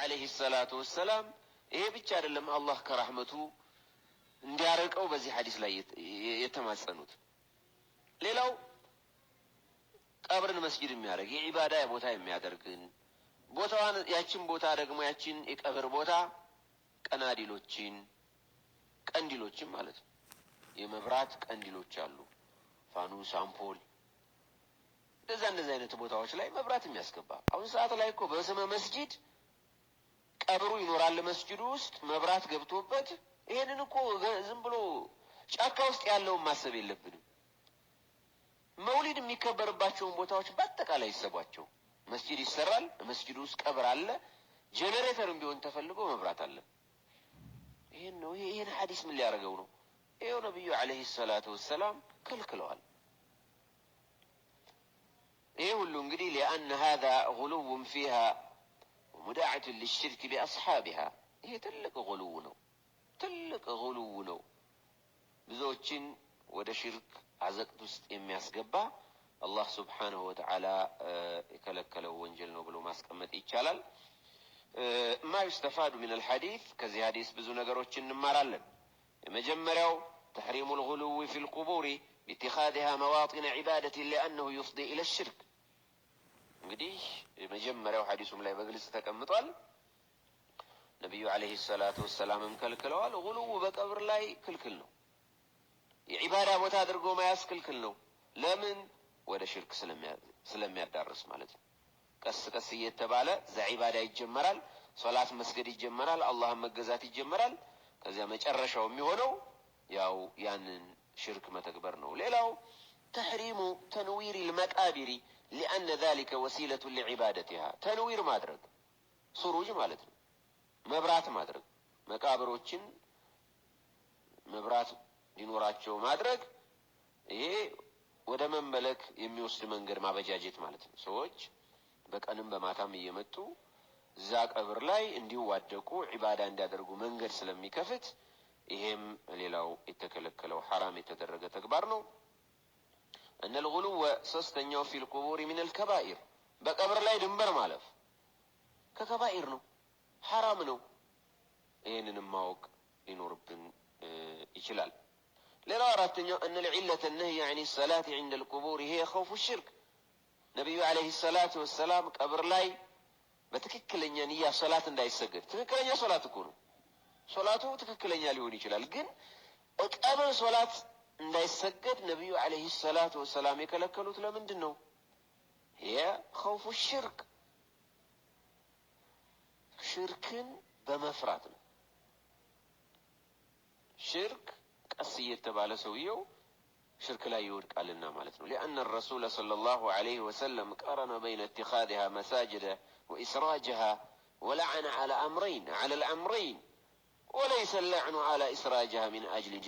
عليه الصلاة والسلام إيه بيتشار لما الله كرحمته እንዲያረቀው በዚህ ሐዲስ ላይ የተማጸኑት። ሌላው ቀብርን መስጊድ የሚያደርግ የዒባዳ ቦታ የሚያደርግን ቦታዋን ያችን ቦታ ደግሞ ያችን የቀብር ቦታ ቀንዲሎችን ማለት ነው የመብራት ቀንዲሎች አሉ ፋኑስ አምፖል እንደዚህ አይነት ቦታዎች ላይ መብራት የሚያስገባ አሁን ሰዓት ላይ እኮ በስመ መስጊድ ቀብሩ ይኖራል መስጊዱ ውስጥ መብራት ገብቶበት ይሄንን እኮ ዝም ብሎ ጫካ ውስጥ ያለውን ማሰብ የለብንም። መውሊድ የሚከበርባቸውን ቦታዎች በአጠቃላይ ይሰቧቸው። መስጊድ ይሰራል፣ መስጊዱ ውስጥ ቀብር አለ፣ ጄኔሬተርም ቢሆን ተፈልጎ መብራት አለ። ይሄን ሐዲስ ምን ሊያደርገው ነው? ይሄው ነብዩ አለይሂ ሰላቱ ወሰላም ከልክለዋል። ይሄ ሁሉ እንግዲህ لأن هذا غلو فيها ومداعة للشرك بأصحابها ይሄ ትልቅ غلو ነው ብዙዎችን ወደ ሽርክ አዘቅት ውስጥ የሚያስገባ አላህ Subhanahu Wa Ta'ala የከለከለው ወንጀል ነው ብሎ ማስቀመጥ ይቻላል። ما يستفاد من الحديث ከዚህ ሐዲስ ብዙ ነገሮችን እንማራለን። የመጀመሪያው تحريم الغلو في القبور باتخاذها مواطن عبادة لأنه يفضي إلى الشرك እንግዲህ የመጀመሪያው ሐዲሱም ላይ በግልጽ ተቀምጧል። ነብዩ አለይሂ ሰላቱ ወሰላም ከልክለዋል። غلو በቀብር ላይ ክልክል ነው። የዒባዳ ቦታ አድርጎ ማያስ ክልክል ነው። ለምን? ወደ ሽርክ ስለሚያዳርስ ማለት ነው። ቀስ እየተባለ ዘዒባዳ ይጀመራል፣ ሶላት መስገድ ይጀመራል፣ አላህን መገዛት ይጀመራል። ከዚያ መጨረሻው የሚሆነው ያው ያንን ሽርክ መተግበር ነው። ሌላው تحريم تنوير المقابر لأن ذلك وسيلة لعبادتها تنوير ማድረግ ሱሩጅ ማለት ነው። መብራት ማድረግ መቃብሮችን መብራት ሊኖራቸው ማድረግ ይሄ ወደ መመለክ የሚወስድ መንገድ ማበጃጀት ማለት ነው። ሰዎች በቀንም በማታም እየመጡ እዛ ቀብር ላይ እንዲዋደቁ ዒባዳ እንዲያደርጉ መንገድ ስለሚከፍት ይሄም ሌላው የተከለከለው ሐራም የተደረገ ተግባር ነው። أن الغلو ሶስተኛው في القبور من الكبائر በቀብር ላይ ድንበር ማለፍ ከከባኢር ነው፣ ሐራም ነው። ይሄንንም ማወቅ ሊኖርብን ይችላል። ሌላው አራተኛው أن العلة النهي عن الصلاة عند القبور هي خوف الشرك ነብዩ አለይሂ ሰላቱ ወሰላም ቀብር ላይ በትክክለኛ ንያ ሶላት እንዳይሰገድ ትክክለኛ ሶላት እኮ ነው። ሶላቱ ትክክለኛ ሊሆን ይችላል፣ ግን ቀብር ሶላት እንዳይሰገድ ነብዩ አለይሂ ሰላቱ ወሰላም የከለከሉት ለምንድን ነው? هي خوف الشرك ሽርክን በመፍራት ነው። ሽርክ ቀስ እየተባለ ሰውየው ሽርክ ላይ ይወድቃልና ማለት ነው። لأن الرسول صلى الله عليه وسلم قارن بين اتخاذها مساجد وإسراجها ولعن على الأمرين وليس اللعن على إسراجها من أجل